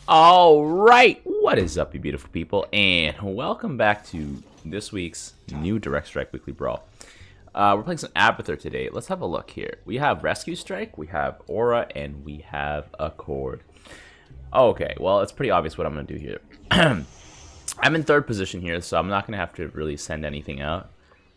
Alright, what is up you beautiful people, and welcome back to this week's new Direct Strike Weekly Brawl. We're playing some Abathur today. Let's have a look here. We have Rescue Strike, we have Aura, and we have Accord. Okay, well it's pretty obvious what I'm going to do here. I'm in third position here, so I'm not going to have to really send anything out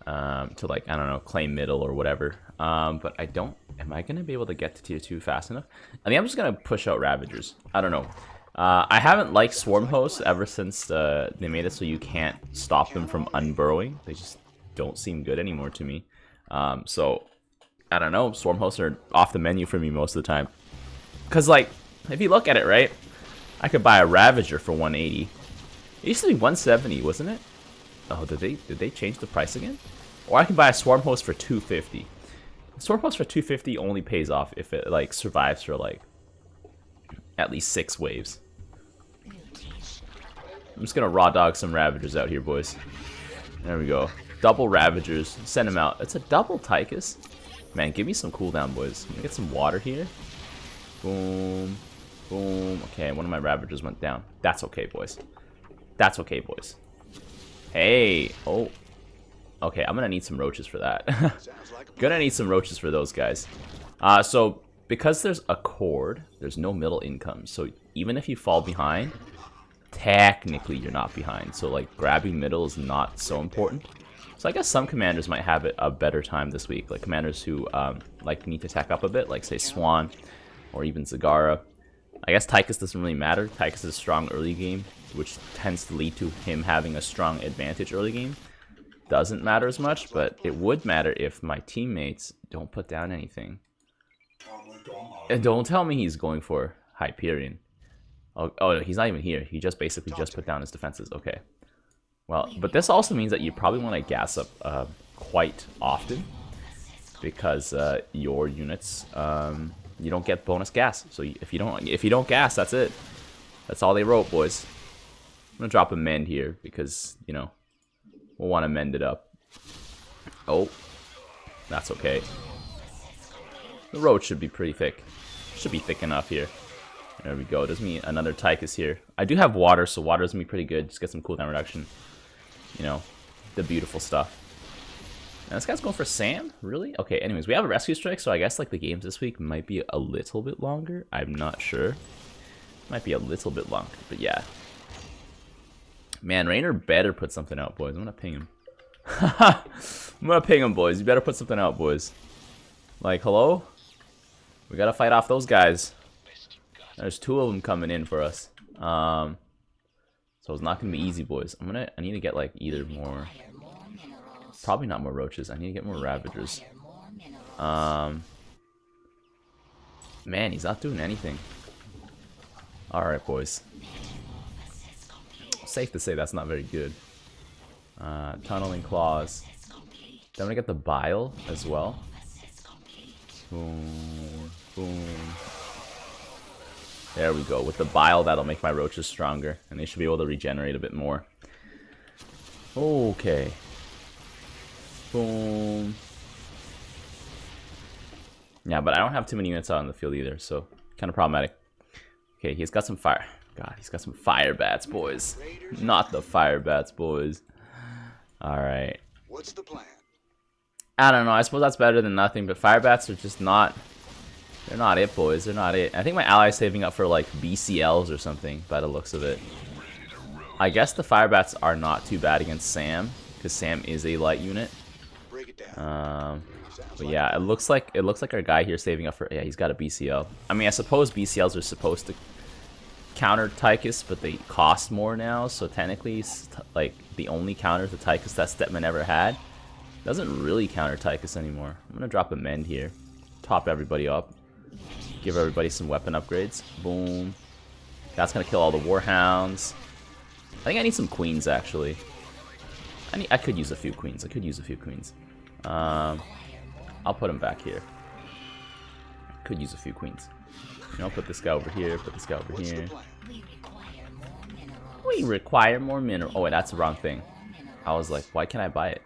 to, like, I don't know, claim middle or whatever. But I don't, am I going to be able to get to tier 2 fast enough? I think I'm just going to push out Ravagers. I don't know. I haven't liked Swarm Hosts ever since they made it so you can't stop them from unburrowing. They just don't seem good anymore to me. So, I don't know. Swarm Hosts are off the menu for me most of the time. Because, like, if you look at it, right, I could buy a Ravager for 180. It used to be 170, wasn't it? Oh, did they change the price again? Or I can buy a Swarm Host for 250. Swarm Host for 250 only pays off if it, like, survives for, like, at least 6 waves. I'm just gonna raw dog some Ravagers out here, boys. There we go. Double Ravagers. Send them out. It's a double Tychus. Man, give me some cooldown, boys. Let me get some water here. Boom. Boom. Okay, one of my Ravagers went down. That's okay, boys. That's okay, boys. Hey. Oh. Okay, I'm gonna need some roaches for that. Gonna need some roaches for those guys. So, because there's Accord, there's no middle income. So, even if you fall behind, technically you're not behind. So, like, grabbing middle is not so important. So, I guess some commanders might have a better time this week. Like, commanders who, like, need to tack up a bit, like, say, Swan or even Zagara. I guess Tychus doesn't really matter. Tychus is a strong early game, which tends to lead to him having a strong advantage early game. Doesn't matter as much, but it would matter if my teammates don't put down anything. And don't tell me he's going for Hyperion. Oh, no, he's not even here. He just basically just put down his defenses. Okay. Well, but this also means that you probably want to gas up quite often, because your units, you don't get bonus gas. So if you don't gas, that's it. That's all they wrote, boys. I'm gonna drop a mend here because, you know, we'll want to mend it up. Oh, that's okay. The road should be pretty thick. Should be thick enough here. There we go. There's me another Tychus here. I do have water, so water is gonna be pretty good. Just get some cooldown reduction. You know, the beautiful stuff. And this guy's going for Sam? Really? Okay, anyways, we have a rescue strike, so I guess like the games this week might be a little bit longer. I'm not sure. Might be a little bit longer, but yeah. Man, Rainer better put something out, boys. I'm gonna ping him. I'm gonna ping him, boys. You better put something out, boys. Like, hello? We gotta fight off those guys. There's 2 of them coming in for us. So it's not gonna be easy, boys. I need to get like either more. Probably not more roaches. I need to get more Ravagers. Man, he's not doing anything. Alright, boys. Safe to say that's not very good. Tunneling Claws. Then we get the Bile as well. Boom. Boom. There we go. With the Bile, that'll make my roaches stronger. And they should be able to regenerate a bit more. Okay. Boom. Yeah, but I don't have too many units out in the field either, so kind of problematic. Okay, he's got some fire. God, he's got some fire bats, boys. Not the fire bats, boys. Alright. What's the plan? I don't know. I suppose that's better than nothing, but fire bats are just not... They're not it, boys. They're not it. I think my ally's saving up for, like, BCLs or something, by the looks of it. I guess the fire bats are not too bad against Sam, because Sam is a light unit. But yeah, it looks like our guy here saving up for... Yeah, he's got a BCL. I mean, I suppose BCLs are supposed to counter Tychus, but they cost more now, so technically, like, the only counter to Tychus that Stepman ever had doesn't really counter Tychus anymore. I'm gonna drop a mend here, top everybody up, give everybody some weapon upgrades. Boom. That's gonna kill all the Warhounds. I think I need some queens, actually. I could use a few queens. I'll put them back here. Could use a few queens. You know, put this guy over here, put this guy over here. We require more mineral. Oh wait, that's the wrong thing. I was like, why can't I buy it?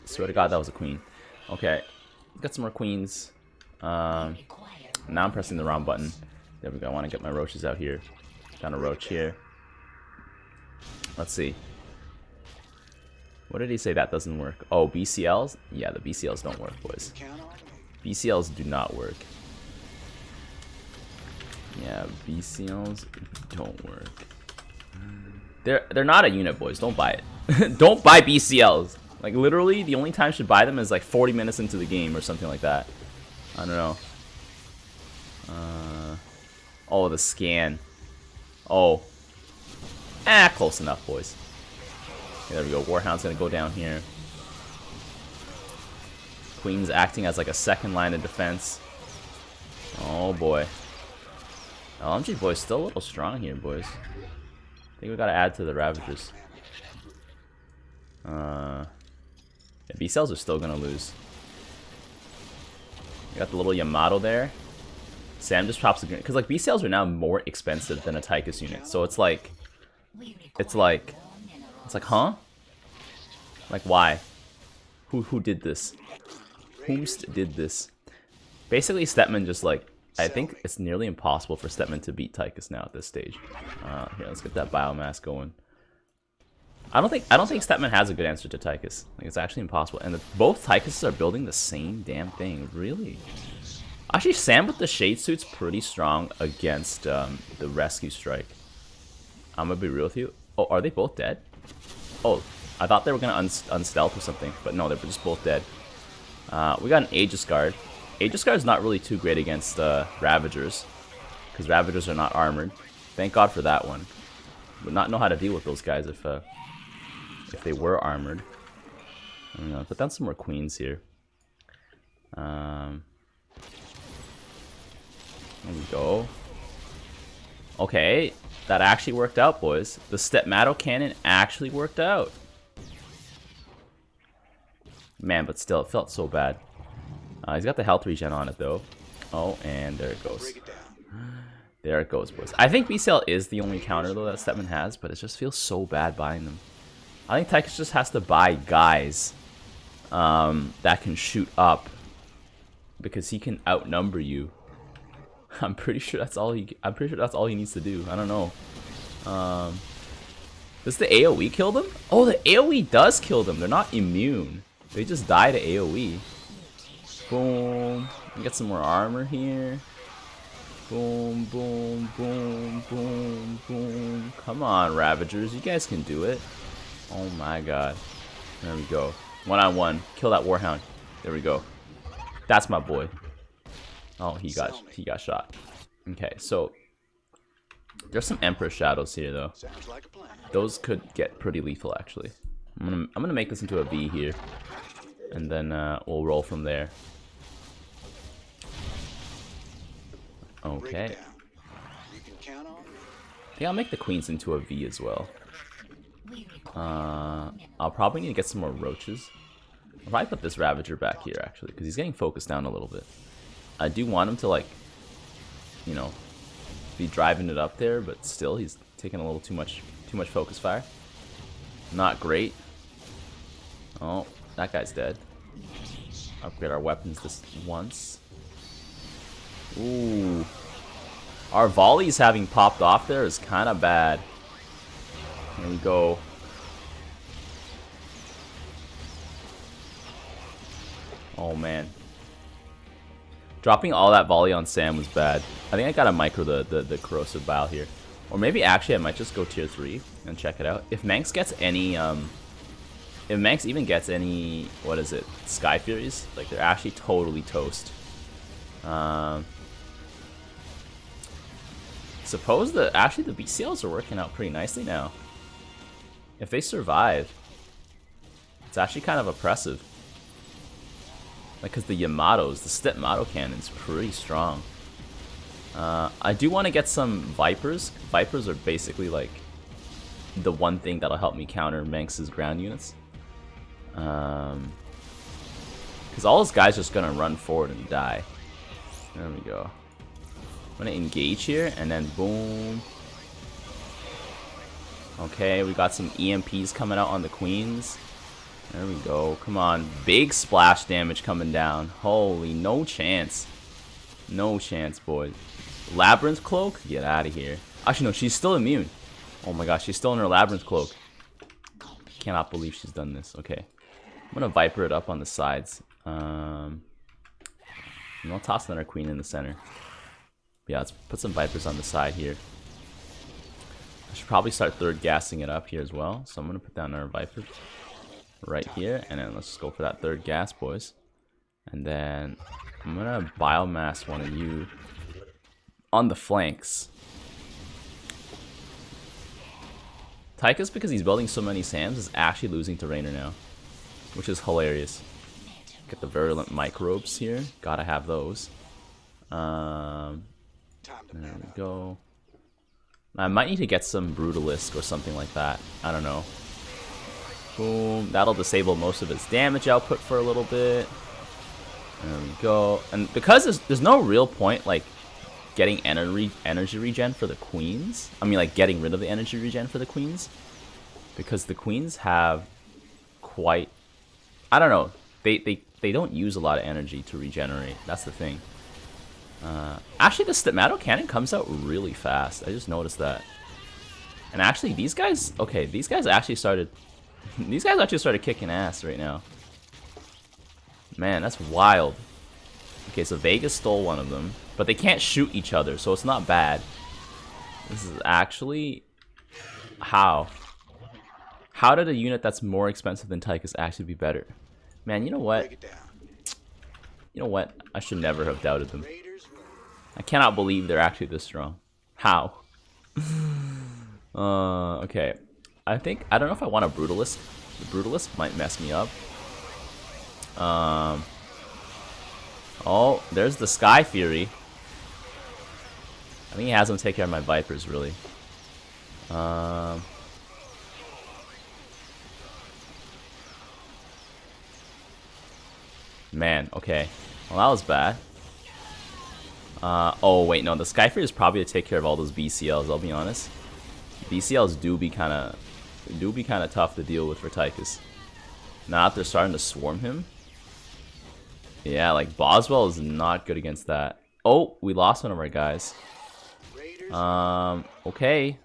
I swear to God, that was a queen. Okay, got some more queens. Now I'm pressing the wrong button. There we go. I want to get my roaches out here. Found a roach here. Let's see. What did he say that doesn't work? Oh, BCLs? Yeah, the BCLs don't work, boys. BCLs do not work. Yeah, BCLs don't work. They're not a unit, boys. Don't buy it. Don't buy BCLs. Like, literally, the only time you should buy them is like 40 minutes into the game or something like that. I don't know. Oh, the scan. Oh. Close enough, boys. Okay, there we go. Warhound's gonna go down here. Queen's acting as like a second line of defense. Oh boy. LMG boys still a little strong here, boys. I think we gotta add to the Ravagers. Yeah, B-cells are still gonna lose. We got the little Yamato there. Sam just pops the green because like B-cells are now more expensive than a Tychus unit, so it's like, huh? Like why? Who did this? Whomst did this? Basically, Stepman just like, I think it's nearly impossible for Stepman to beat Tychus now at this stage. Here, let's get that biomass going. I don't think Stepman has a good answer to Tychus. Like it's actually impossible, and both Tychuses are building the same damn thing. Really? Actually, Sam with the Shade Suit's pretty strong against the Rescue Strike. I'm gonna be real with you. Oh, are they both dead? Oh, I thought they were gonna unstealth or something, but no, they're just both dead. We got an Aegis Guard. Aegis Guard is not really too great against Ravagers, because Ravagers are not armored. Thank God for that one. Would not know how to deal with those guys if they were armored. I'm gonna put down some more queens here. There we go. Okay, that actually worked out, boys. The Stepmato cannon actually worked out. Man, but still, it felt so bad. He's got the health regen on it, though. Oh, and there it goes. There it goes, boys. I think BCL is the only counter, though, that Stepman has, but it just feels so bad buying them. I think Tychus just has to buy guys that can shoot up, because he can outnumber you. I'm pretty sure that's all he needs to do. I don't know. Does the AoE kill them? Oh, the AoE does kill them. They're not immune. They just die to AoE. Boom. We get some more armor here. Boom, boom, boom, boom, boom. Come on, Ravagers. You guys can do it. Oh my god. There we go. 1-on-1. Kill that Warhound. There we go. That's my boy. Oh, he got shot. Okay, so there's some Emperor Shadows here, though. Those could get pretty lethal, actually. I'm gonna make this into a V here, and then we'll roll from there. Okay. I think I'll make the queens into a V as well. I'll probably need to get some more roaches. I'll probably put this Ravager back here, actually, because he's getting focused down a little bit. I do want him to, like, you know, be driving it up there, but still, he's taking a little too much focus fire. Not great. Oh, that guy's dead. Upgrade our weapons this once. Ooh. Our volleys having popped off there is kind of bad. There we go. Oh, man. Dropping all that volley on Sam was bad. I think I gotta micro the corrosive bile here. Or maybe actually I might just go tier 3 and check it out. If Manx gets any if Manx even gets any, what is it, Sky Furies, like they're actually totally toast. Suppose actually the BCLs are working out pretty nicely now. If they survive, it's actually kind of oppressive. Like, because the Yamatos, the Stepmato cannon's pretty strong. I do want to get some Vipers. Vipers are basically, like, the one thing that'll help me counter Manx's ground units. Because all those guys are just going to run forward and die. There we go. I'm going to engage here, and then boom. Okay, we got some EMPs coming out on the queens. There we go. Come on. Big splash damage coming down. Holy, no chance. No chance, boys. Labyrinth Cloak? Get out of here. Actually, no, she's still immune. Oh my gosh, she's still in her Labyrinth Cloak. Cannot believe she's done this. Okay. I'm gonna Viper it up on the sides. And I'll toss another Queen in the center. Yeah, let's put some Vipers on the side here. I should probably start third gassing it up here as well. So I'm gonna put down our Viper right here. And then let's just go for that third gas, boys. And then I'm gonna biomass one of you on the flanks. Tychus, because he's building so many Sams, is actually losing to Raynor now, which is hilarious. Get the virulent microbes here. Gotta have those. There we go. I might need to get some Brutalisk or something like that. I don't know. Boom. That'll disable most of its damage output for a little bit. There we go. And because there's no real point, like, getting energy regen for the queens. I mean, like, getting rid of the energy regen for the queens. Because the queens have quite... I don't know. They don't use a lot of energy to regenerate. That's the thing. Actually, the Stigmato Cannon comes out really fast. I just noticed that. And actually, these guys... Okay, these guys actually started... These guys actually started kicking ass right now. Man, that's wild. Okay, so Vegas stole one of them. But they can't shoot each other, so it's not bad. This is actually... How? How did a unit that's more expensive than Tychus actually be better? Man, you know what? You know what? I should never have doubted them. I cannot believe they're actually this strong. How? Okay. I don't know if I want a Brutalisk. The Brutalisk might mess me up. Oh, there's the Sky Fury. I think he has him take care of my Vipers, really. Man, okay. Well, that was bad. Oh, wait, no. The Sky Fury is probably to take care of all those BCLs, I'll be honest. BCLs do be kind of tough to deal with for Tychus. Now that they're starting to swarm him. Yeah, like, Boswell is not good against that. Oh, we lost one of our guys. Okay.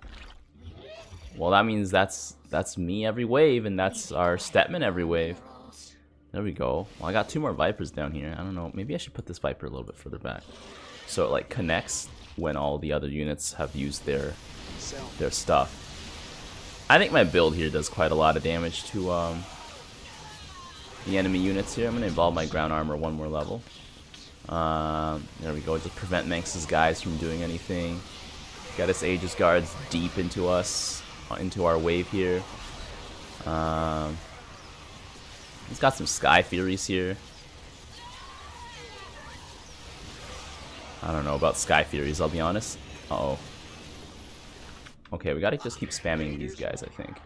Well, that means that's me every wave, and that's our Stetman every wave. There we go. Well, I got 2 more Vipers down here. I don't know. Maybe I should put this Viper a little bit further back, so it like connects when all the other units have used their stuff. I think my build here does quite a lot of damage to the enemy units here. I'm gonna evolve my ground armor 1 more level. There we go. Just prevent Manx's guys from doing anything. Get his Aegis Guards deep into us, into our wave here. He's got some Sky Furies here. I don't know about Sky Furies, I'll be honest. Uh-oh. Okay, we gotta just keep spamming these guys, I think.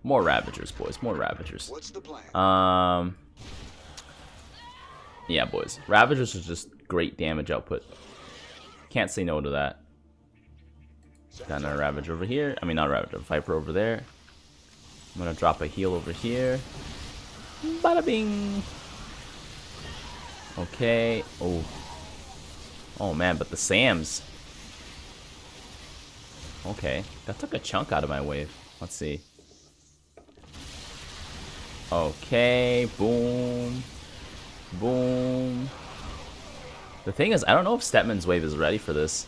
More Ravagers, boys. More Ravagers. What's the plan? Yeah, boys. Ravagers are just great damage output. Can't say no to that. Got another Ravager over here. I mean, not a Ravager, Viper over there. I'm gonna drop a heal over here. Bada bing. Okay. Oh. Oh man, but the Sams. Okay, that took a chunk out of my wave. Let's see. Okay, boom. Boom. The thing is, I don't know if Stetman's wave is ready for this.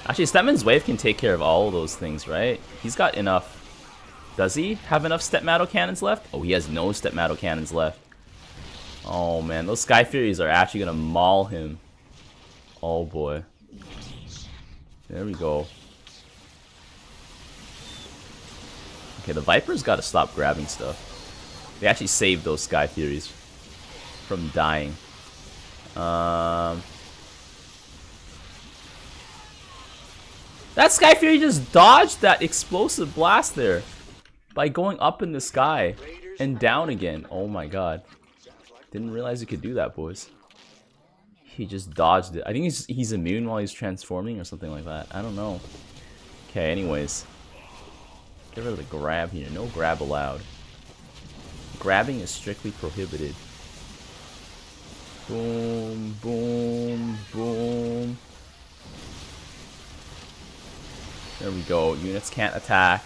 Actually, Stetman's wave can take care of all of those things, right? He's got enough. Does he have enough Stepmatto cannons left? Oh, he has no Stepmatto cannons left. Oh man, those Sky Furies are actually gonna maul him. Oh boy. There we go. Okay, the Vipers gotta stop grabbing stuff. They actually saved those Sky Furies from dying. That Sky Fury just dodged that explosive blast there by going up in the sky and down again. Oh my god. Didn't realize you could do that, boys. He just dodged it. I think he's immune while he's transforming or something like that. I don't know. Okay, anyways. Get rid of the grab here. No grab allowed. Grabbing is strictly prohibited. Boom, boom, boom. There we go. Units can't attack.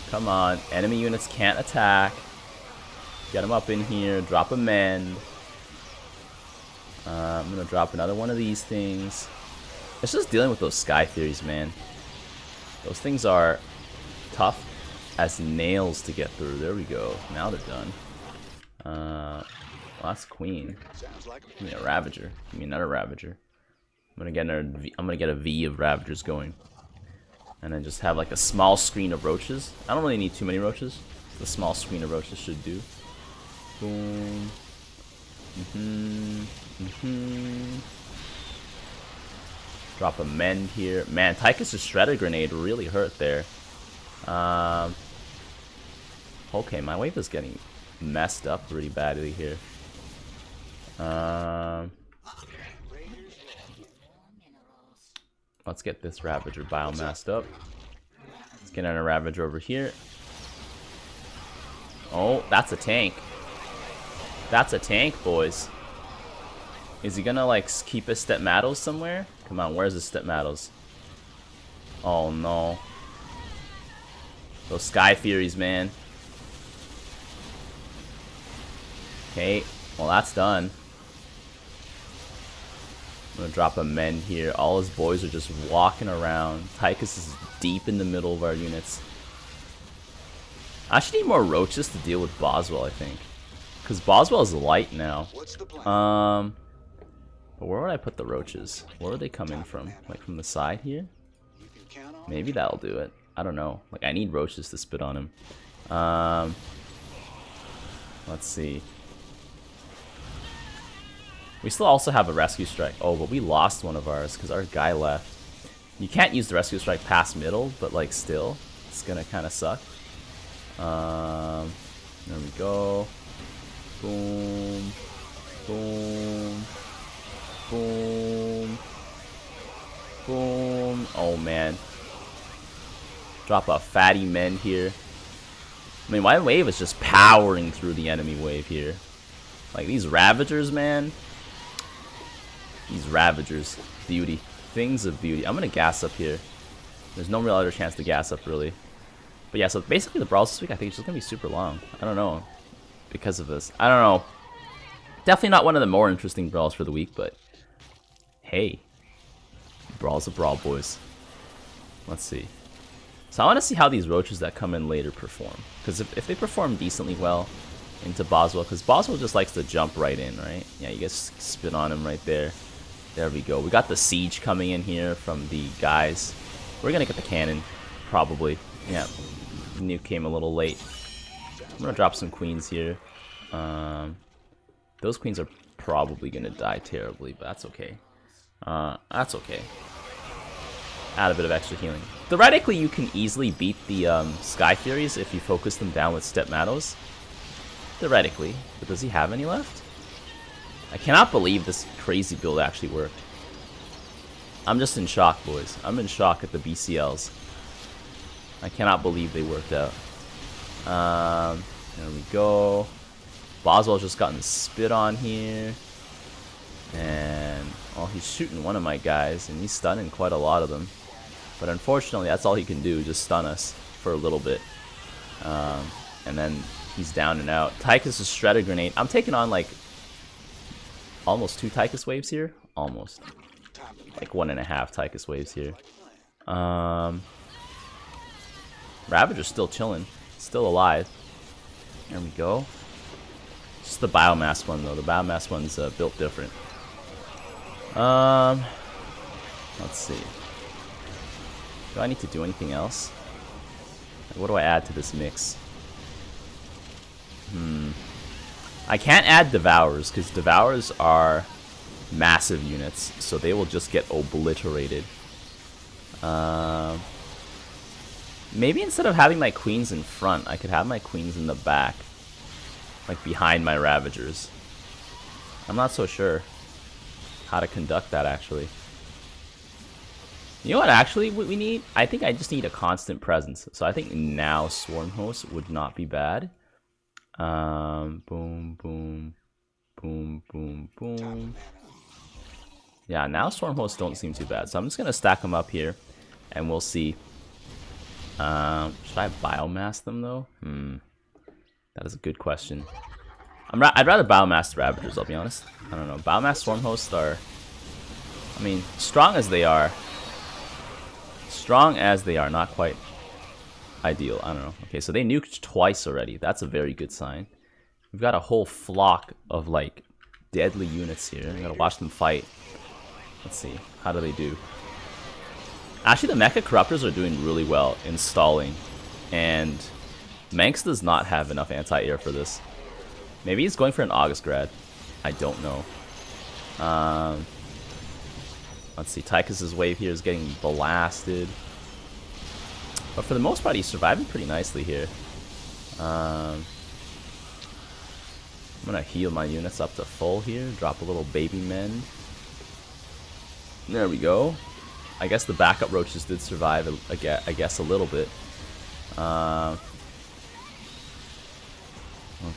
Come on. Enemy units can't attack. Get them up in here. Drop a mend. I'm going to drop another one of these things. It's just dealing with those Sky Theories, man. Those things are tough as nails to get through. There we go. Now they're done. Last queen. Give me a Ravager. Give me another Ravager. I'm gonna get a V of Ravagers going. And then just have like a small screen of roaches. I don't really need too many roaches. The small screen of roaches should do. Boom. Drop a mend here. Man, Tychus' Shredder Grenade really hurt there. Okay, my wave is getting messed up pretty badly here. Let's get this Ravager biomassed up. Let's get a Ravager over here. Oh, that's a tank. That's a tank, boys. Is he gonna like keep his Stepmatos somewhere? Come on, where's his Stepmatos? Oh no. Those Sky Furies, man. Okay, well that's done. I'm gonna drop a mend here. All his boys are just walking around. Tychus is deep in the middle of our units. I should need more roaches to deal with Boswell, I think. Because Boswell is light now. But where would I put the roaches? Where would they come in from? Like from the side here? Maybe that'll do it. I don't know. Like I need roaches to spit on him. Let's see. We still also have a rescue strike. Oh, but we lost one of ours because our guy left. You can't use the rescue strike past middle, but like still, it's gonna kind of suck. There we go. Boom. Boom. Boom. Boom. Oh man. Drop a fatty mend here. I mean, my wave is just powering through the enemy wave here. Like these Ravagers, man. These Ravagers. Beauty. Things of beauty. I'm gonna gas up here. There's no real other chance to gas up, really. But yeah, so basically the brawls this week, I think it's just gonna be super long. I don't know. Because of this. I don't know. Definitely not one of the more interesting brawls for the week, but hey. Brawl's a brawl, boys. Let's see. So I want to see how these roaches that come in later perform. Because if they perform decently well into Boswell, because Boswell just likes to jump right in, right? Yeah, you guys spit on him right there. There we go. We got the siege coming in here from the guys. We're going to get the cannon, probably. Yeah, nuke came a little late. I'm going to drop some queens here. Those queens are probably going to die terribly, but that's okay. That's okay. Add a bit of extra healing. Theoretically, you can easily beat the Sky Furies if you focus them down with Stepmatos. Theoretically. But does he have any left? I cannot believe this crazy build actually worked. I'm just in shock, boys. I'm in shock at the BCLs. I cannot believe they worked out. There we go. Boswell's just gotten spit on here. And, well, he's shooting one of my guys, and he's stunning quite a lot of them. But unfortunately, that's all he can do, just stun us for a little bit. And then he's down and out. Tychus' Shredder Grenade. I'm taking on, like, almost 2 Tychus waves here. Almost. Like 1.5 Tychus waves here. Ravager's still chilling. Still alive. There we go. Just the biomass one, though. The biomass one's built different. Let's see. Do I need to do anything else? What do I add to this mix? I can't add Devourers, because Devourers are massive units, so they will just get obliterated. Maybe instead of having my queens in front, I could have my queens in the back. Like behind my Ravagers. I'm not so sure how to conduct that, actually. You know what actually we need? I think I just need a constant presence. So I think now Swarm Host would not be bad. Boom, boom, boom, boom, boom. Yeah, now Swarm Hosts don't seem too bad. So I'm just going to stack them up here and we'll see Should I biomass them though? That is a good question. I'd rather biomass the Ravagers, I'll be honest. I don't know. Biomass Swarm Hosts are, I mean, strong as they are, not quite ideal. I don't know. Okay, so they nuked twice already. That's a very good sign. We've got a whole flock of like deadly units here. We gotta watch them fight. Let's see. How do they do? Actually, the Mecha Corruptors are doing really well in stalling. And Manx does not have enough anti-air for this. Maybe he's going for an August Grad. I don't know. Let's see. Tychus's wave here is getting blasted. But for the most part, he's surviving pretty nicely here. I'm going to heal my units up to full here. Drop a little baby mend. There we go. I guess the backup roaches did survive, I guess, a little bit.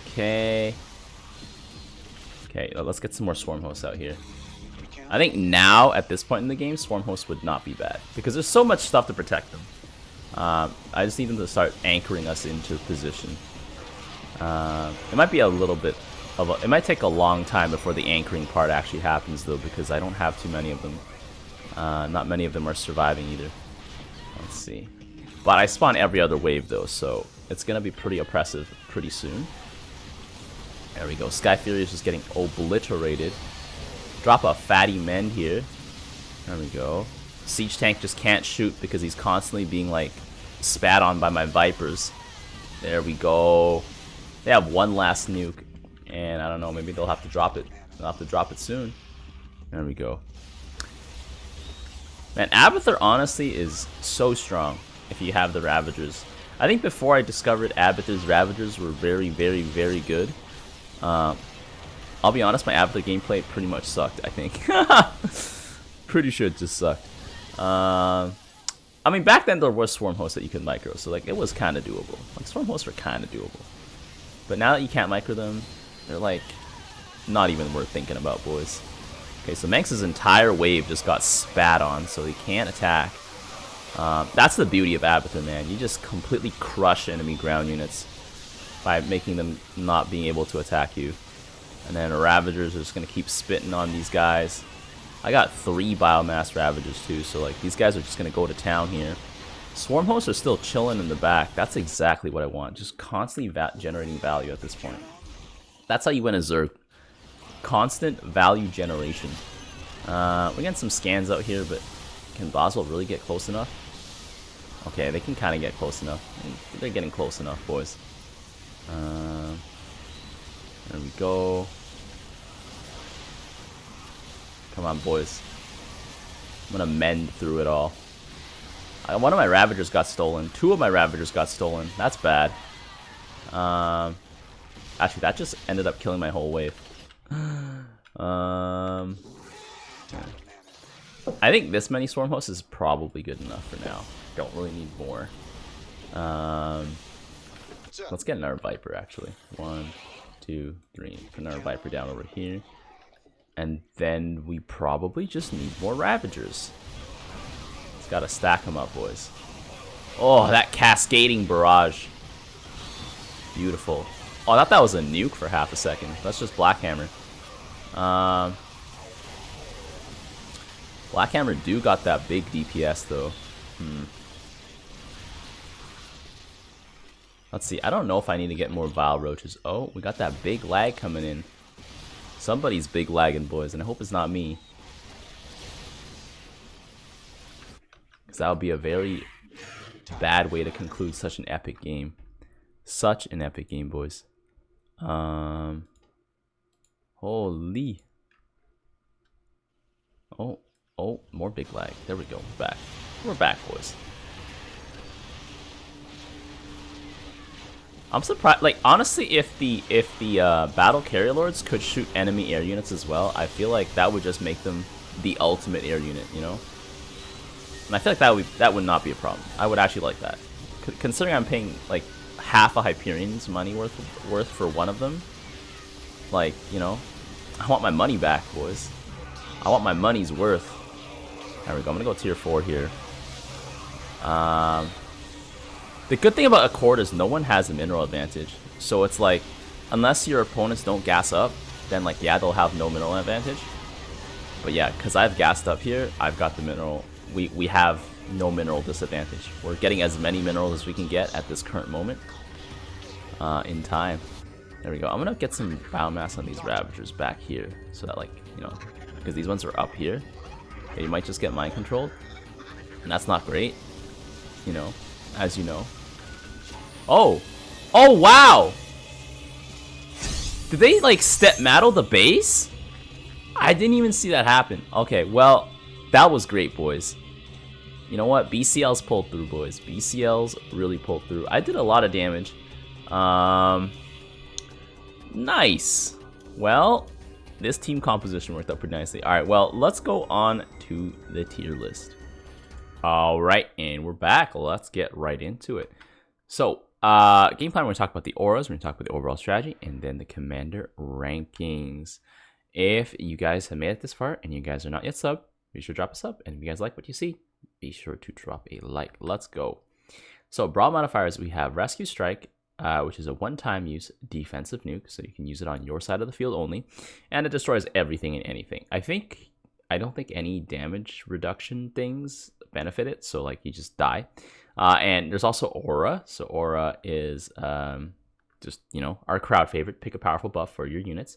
Okay. Okay, let's get some more Swarm Hosts out here. I think now, at this point in the game, Swarm Hosts would not be bad. Because there's so much stuff to protect them. I just need them to start anchoring us into position. It might be a little bit of a... It might take a long time before the anchoring part actually happens, though, because I don't have too many of them. Not many of them are surviving either. Let's see. But I spawn every other wave, though, so it's going to be pretty oppressive pretty soon. There we go. Sky Fury is just getting obliterated. Drop a fatty mend here. There we go. Siege Tank just can't shoot because he's constantly being, like, spat on by my Vipers. There we go. They have one last nuke. And I don't know, maybe they'll have to drop it. They'll have to drop it soon. There we go. Man, Abathur honestly is so strong if you have the Ravagers. I think before I discovered Abathur's Ravagers were very, very, very good. I'll be honest, my Abathur gameplay pretty much sucked, I think. Pretty sure it just sucked. I mean, back then there were Swarm Hosts that you could micro, so like it was kind of doable. Like Swarm Hosts were kind of doable. But now that you can't micro them, they're like not even worth thinking about, boys. Okay, so Manx's entire wave just got spat on, so he can't attack. That's the beauty of Abathur, man. You just completely crush enemy ground units by making them not being able to attack you. And then Ravagers are just going to keep spitting on these guys. I got 3 Biomass Ravagers too, so like these guys are just going to go to town here. Swarm Hosts are still chilling in the back. That's exactly what I want. Just constantly generating value at this point. That's how you win a Zerg. Constant value generation. We're getting some scans out here, but can Boswell really get close enough? Okay, they can kind of get close enough. They're getting close enough, boys. There we go. Come on, boys. I'm gonna mend through it all. One of my Ravagers got stolen. 2 of my Ravagers got stolen. That's bad. Actually, that just ended up killing my whole wave. I think this many Swarm Hosts is probably good enough for now. Don't really need more. Let's get another Viper, actually. 1, 2, 3. Put another Viper down over here. And then we probably just need more Ravagers. Just gotta stack them up, boys. Oh, that cascading barrage. Beautiful. Oh, I thought that was a nuke for half a second. That's just Blackhammer. Blackhammer do got that big DPS, though. Let's see. I don't know if I need to get more Vile Roaches. Oh, we got that big lag coming in. Somebody's big lagging, boys, and I hope it's not me. Because that would be a very bad way to conclude such an epic game. Such an epic game, boys. Holy. Oh, more big lag. There we go. We're back. We're back, boys. I'm surprised. Like, honestly, if the battle carrier lords could shoot enemy air units as well, I feel like that would just make them the ultimate air unit, you know? And I feel like that would not be a problem. I would actually like that. Considering I'm paying like half a Hyperion's money worth for one of them, like, you know, I want my money back, boys. I want my money's worth. There we go. I'm gonna go tier 4 here. The good thing about Accord is no one has a mineral advantage. So it's like, unless your opponents don't gas up, then like, yeah, they'll have no mineral advantage. But yeah, because I've gassed up here, I've got the mineral. We have no mineral disadvantage. We're getting as many minerals as we can get at this current moment in time. There we go. I'm going to get some biomass on these Ravagers back here. So that like, you know, because these ones are up here. Okay, you might just get mind controlled. And that's not great. You know, as you know. Oh! Oh, wow! Did they, like, step mattle the base? I didn't even see that happen. Okay, well, that was great, boys. You know what? BCLs pulled through, boys. BCLs really pulled through. I did a lot of damage. Nice. Well, this team composition worked out pretty nicely. Alright, well, let's go on to the tier list. Alright, and we're back. Let's get right into it. So, game plan, we're going to talk about the auras, we're going to talk about the overall strategy, and then the commander rankings. If you guys have made it this far and you guys are not yet subbed, be sure to drop a sub. And if you guys like what you see, be sure to drop a like. Let's go. So, Brawl modifiers, we have Rescue Strike, which is a one-time use defensive nuke, so you can use it on your side of the field only, and it destroys everything and anything. I don't think any damage reduction things benefit it, so like you just die. And there's also Aura. So Aura is just, you know, our crowd favorite. Pick a powerful buff for your units.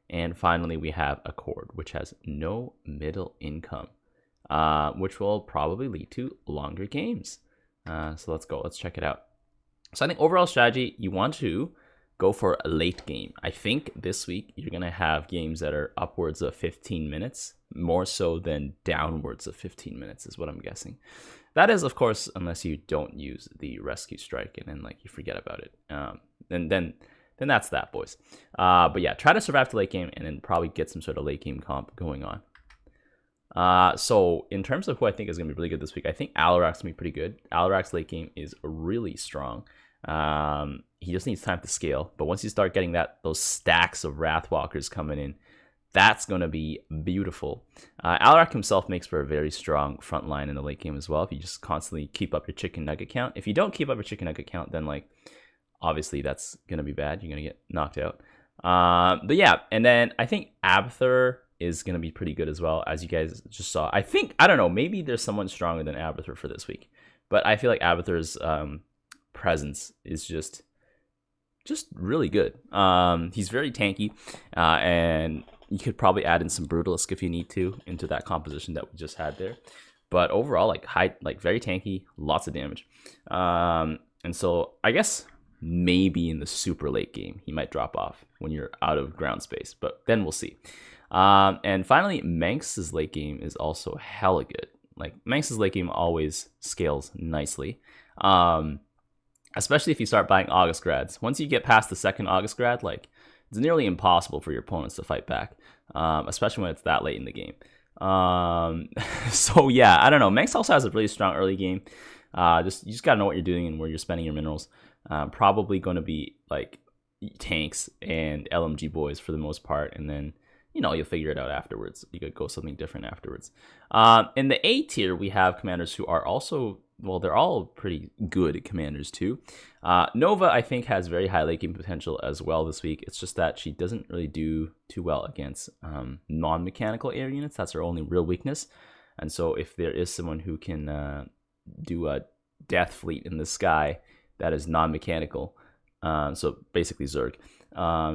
And finally, we have Accord, which has no middle income, which will probably lead to longer games. So let's go. Let's check it out. So I think overall strategy, you want to go for a late game. I think this week you're going to have games that are upwards of 15 minutes, more so than downwards of 15 minutes is what I'm guessing. That is, of course, unless you don't use the Rescue Strike and then like you forget about it. Then that's that, boys. But yeah, try to survive the late game and then probably get some sort of late game comp going on. So in terms of who I think is going to be really good this week, I think Alarak's going to be pretty good. Alarak's late game is really strong. He just needs time to scale, but once you start getting those stacks of Wrathwalkers coming in, that's going to be beautiful. Alarak himself makes for a very strong front line in the late game as well, if you just constantly keep up your chicken nugget count. If you don't keep up your chicken nugget count, then like obviously that's going to be bad. You're going to get knocked out. But yeah, and then I think Abathur is going to be pretty good as well, as you guys just saw. I don't know, maybe there's someone stronger than Abathur for this week, but I feel like Abathur's presence is just really good. He's very tanky, and you could probably add in some Brutalisk if you need to into that composition that we just had there. But overall, like very tanky, lots of damage. And so I guess maybe in the super late game he might drop off when you're out of ground space, but then we'll see. And finally, Manx's late game is also hella good. Like Manx's late game always scales nicely. Especially if you start buying August grads. Once you get past the second August grad, like it's nearly impossible for your opponents to fight back, especially when it's that late in the game. So yeah, I don't know. Manx also has a really strong early game. You just gotta know what you're doing and where you're spending your minerals. Probably going to be like tanks and LMG boys for the most part, and then you know you'll figure it out afterwards. You could go something different afterwards. In the A tier, we have commanders who are also, well, they're all pretty good commanders too. Nova, I think, has very high late game potential as well this week. It's just that she doesn't really do too well against non-mechanical air units. That's her only real weakness. And so if there is someone who can do a death fleet in the sky that is non-mechanical, so basically Zerg,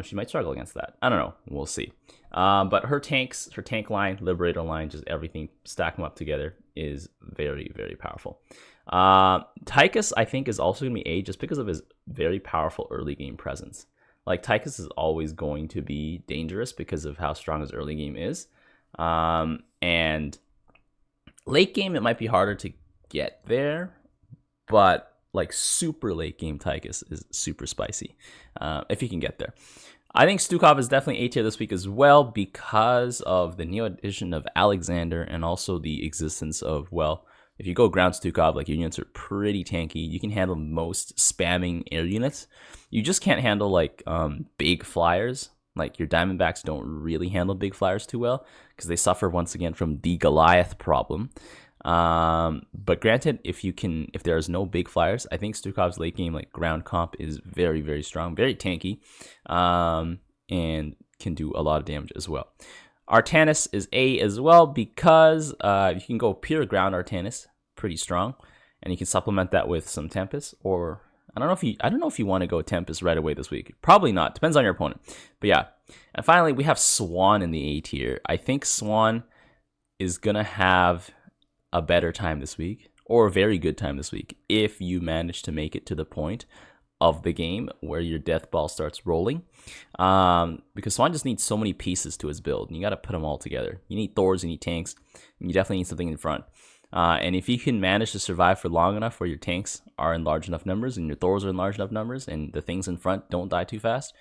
she might struggle against that. I don't know. We'll see. But her tank line, Liberator line, just everything, stack them up together is very, very powerful. Tychus, I think, is also going to be A just because of his very powerful early game presence. Like, Tychus is always going to be dangerous because of how strong his early game is. And late game, it might be harder to get there, but like super late game Tychus is super spicy if you can get there. I think Stukov is definitely A tier this week as well because of the new addition of Alexander and also the existence of, well, if you go ground Stukov, like your units are pretty tanky. You can handle most spamming air units. You just can't handle like big flyers. Like your Diamondbacks don't really handle big flyers too well because they suffer once again from the Goliath problem. But granted, if there's no big flyers, I think Stukhov's late game like ground comp is very, very strong, very tanky, and can do a lot of damage as well. Artanis is A as well because you can go pure ground Artanis, pretty strong, and you can supplement that with some Tempest, or I don't know if you want to go Tempest right away this week. Probably not. Depends on your opponent. But yeah. And finally, we have Swan in the A tier. I think Swan is gonna have a better time this week, or a very good time this week, if you manage to make it to the point of the game where your death ball starts rolling, because Swan just needs so many pieces to his build, and you got to put them all together. You need Thors, you need tanks, and you definitely need something in front. And if you can manage to survive for long enough where your tanks are in large enough numbers and your Thors are in large enough numbers and the things in front don't die too fast,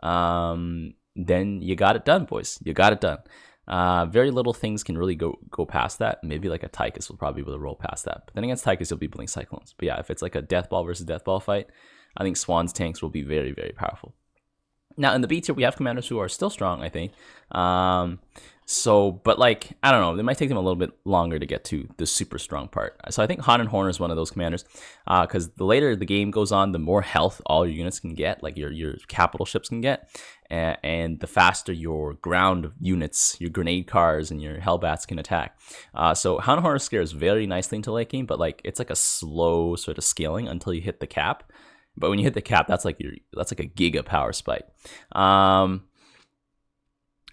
then you got it done, boys. You got it done. Very little things can really go past that. Maybe like a Tychus will probably be able to roll past that. But then against Tychus, you'll be building Cyclones. But yeah, if it's like a Death Ball versus Death Ball fight, I think Swan's tanks will be very, very powerful. Now, in the B tier, we have commanders who are still strong, I think. But like, I don't know, it might take them a little bit longer to get to the super strong part. So I think Han and Horner is one of those commanders, because the later the game goes on, the more health all your units can get, like your capital ships can get, and the faster your ground units, your grenade cars, and your Hellbats can attack. So Han and Horner scares very nicely into late game, but like it's like a slow sort of scaling until you hit the cap. But when you hit the cap, that's like a giga power spike.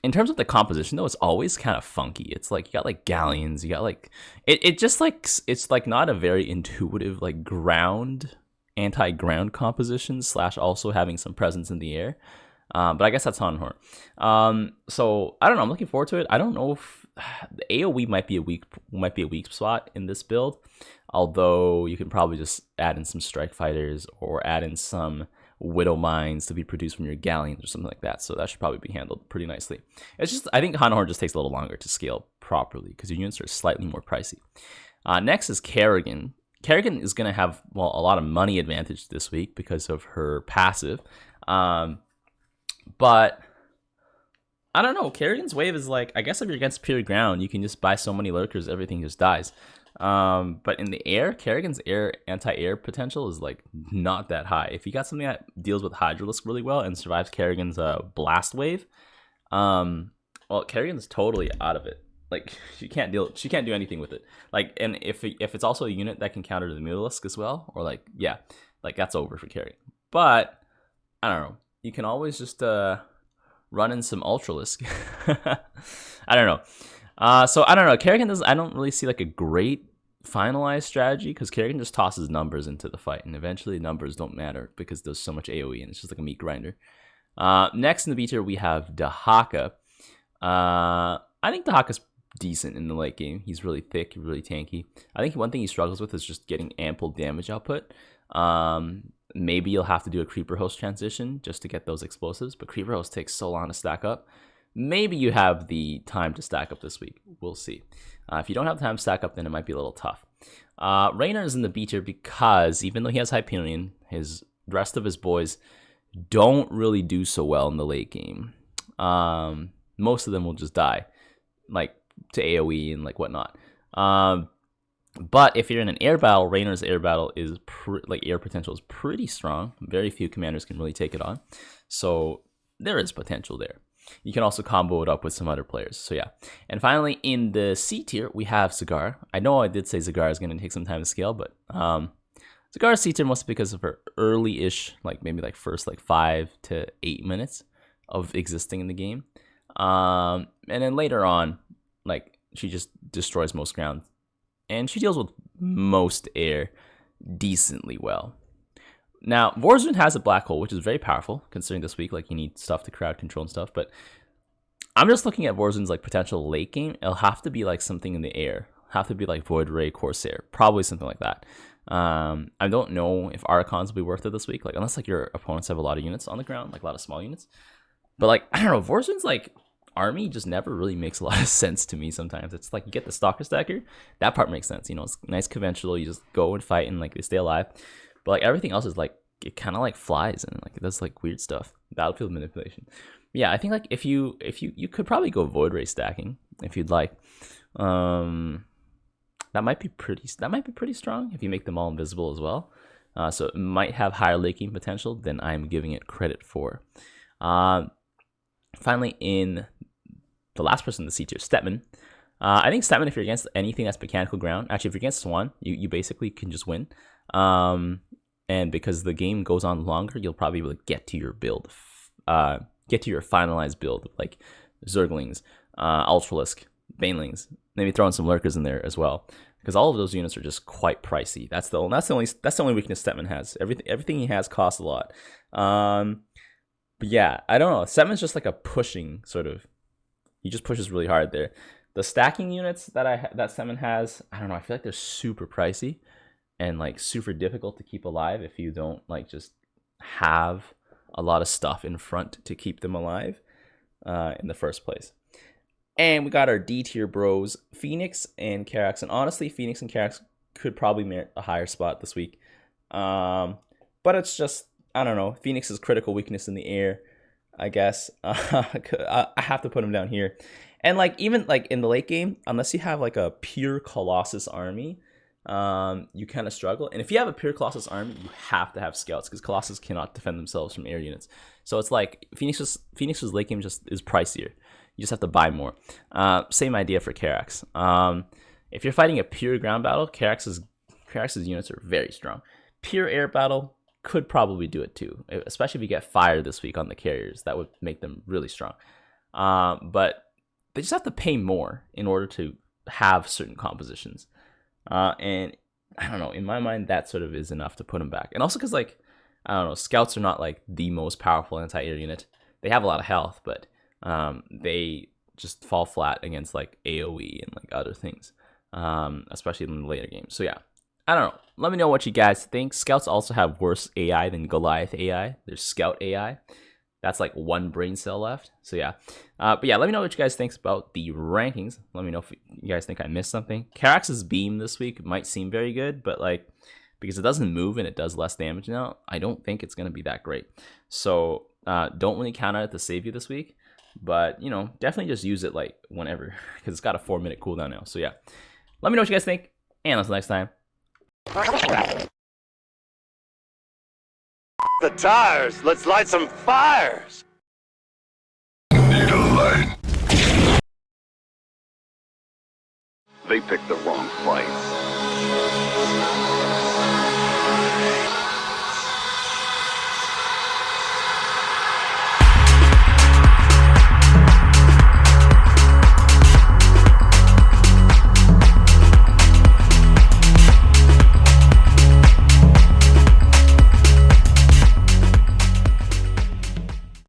In terms of the composition, though, it's always kind of funky. It's like you got like galleons, you got like it just like it's like not a very intuitive like anti-ground composition / also having some presence in the air. But I guess that's Han and Horn. So I don't know. I'm looking forward to it. I don't know if the AOE might be a weak spot in this build. Although you can probably just add in some strike fighters or add in some widow mines to be produced from your galleons or something like that. So that should probably be handled pretty nicely. It's just, I think Han and Horn just takes a little longer to scale properly because your units are slightly more pricey. Next is Kerrigan. Kerrigan is going to have, well, a lot of money advantage this week because of her passive. But I don't know. Kerrigan's wave is like, I guess if you're against pure ground, you can just buy so many lurkers, everything just dies. But in the air, Kerrigan's anti-air potential is like not that high. If you got something that deals with Hydralisk really well and survives Kerrigan's blast wave, well, Kerrigan's totally out of it. Like she can't do anything with it. Like, and if it's also a unit that can counter the Mutalisk as well, or like, yeah, like that's over for Kerrigan. But I don't know. You can always just run in some Ultralisk. I don't know. So I don't know. Kerrigan I don't really see like a great finalized strategy because Kerrigan just tosses numbers into the fight, and eventually numbers don't matter because there's so much AoE and it's just like a meat grinder. Next in the B tier we have Dahaka. I think Dahaka's decent in the late game. He's really thick, really tanky. I think one thing he struggles with is just getting ample damage output. Maybe you'll have to do a Creeper Host transition just to get those explosives, but Creeper Host takes so long to stack up. Maybe you have the time to stack up this week. We'll see. If you don't have time to stack up, then it might be a little tough. Raynor is in the B tier because even though he has Hyperion, the rest of his boys don't really do so well in the late game. Most of them will just die, like to AoE and like whatnot. But if you're in an air battle, Raynor's air battle is air potential is pretty strong. Very few commanders can really take it on, so there is potential there. You can also combo it up with some other players. So yeah. And finally, in the C tier, we have Zagar. I know I did say Zagar is going to take some time to scale, but Zagar's C tier mostly because of her early-ish, like maybe like first like 5 to 8 minutes of existing in the game. And then later on, like she just destroys most ground. And she deals with most air decently well. Now, Vorzun has a black hole, which is very powerful, considering this week, like, you need stuff to crowd control and stuff, but I'm just looking at Vorzun's, like, potential late game. It'll have to be, like, something in the air. Have to be, like, Void Ray, Corsair. Probably something like that. I don't know if Archons will be worth it this week, like, unless, like, your opponents have a lot of units on the ground, like, a lot of small units. But, like, I don't know, Vorzun's, like, army just never really makes a lot of sense to me sometimes. It's like, you get the Stalker Stacker, that part makes sense, you know, it's nice conventional, you just go and fight and, like, they stay alive. But like everything else is like, it kind of like flies and like it does like weird stuff. Battlefield manipulation. Yeah, I think like if you could probably go Void Ray stacking if you'd like. That That might be pretty strong if you make them all invisible as well. So it might have higher leaking potential than I'm giving it credit for. Finally, in the last person in the C tier, Stetman. I think Stetman, if you're against anything that's mechanical ground, actually if you're against Swan, you basically can just win. And because the game goes on longer, you'll probably be able to get to your build, get to your finalized build, like Zerglings, Ultralisk, Banelings. Maybe throw in some Lurkers in there as well, because all of those units are just quite pricey. That's the only weakness Stetman has. Everything he has costs a lot. But yeah, I don't know. Stetman's just like a pushing sort of. He just pushes really hard there. The stacking units that Stetman has, I don't know. I feel like they're super pricey and like super difficult to keep alive if you don't like just have a lot of stuff in front to keep them alive in the first place. And we got our D tier bros, Phoenix and Karax. And honestly, Phoenix and Karax could probably merit a higher spot this week. But it's just, I don't know, Phoenix's critical weakness in the air, I guess. I have to put him down here. And like even like in the late game, unless you have like a pure Colossus army, you kind of struggle. And if you have a pure Colossus army, you have to have scouts because Colossus cannot defend themselves from air units. So it's like Phoenix's late game just is pricier. You just have to buy more. Same idea for Karax. If you're fighting a pure ground battle, Karax's units are very strong. Pure air battle could probably do it too, especially if you get fire this week on the carriers. That would make them really strong. But they just have to pay more in order to have certain compositions. And I don't know, in my mind, that sort of is enough to put them back. And also because, like, I don't know, scouts are not like the most powerful anti-air unit. They have a lot of health, but they just fall flat against like AoE and like other things, especially in the later games. So yeah, I don't know. Let me know what you guys think. Scouts also have worse AI than Goliath AI. There's Scout AI. That's like one brain cell left. So yeah. But yeah, let me know what you guys think about the rankings. Let me know if you guys think I missed something. Karax's beam this week might seem very good, but like because it doesn't move and it does less damage now, I don't think it's going to be that great. So don't really count on it to save you this week. But, you know, definitely just use it like whenever because it's got a 4-minute cooldown now. So yeah, let me know what you guys think. And until next time. The tires! Let's light some fires! Need a light. They picked the wrong fight.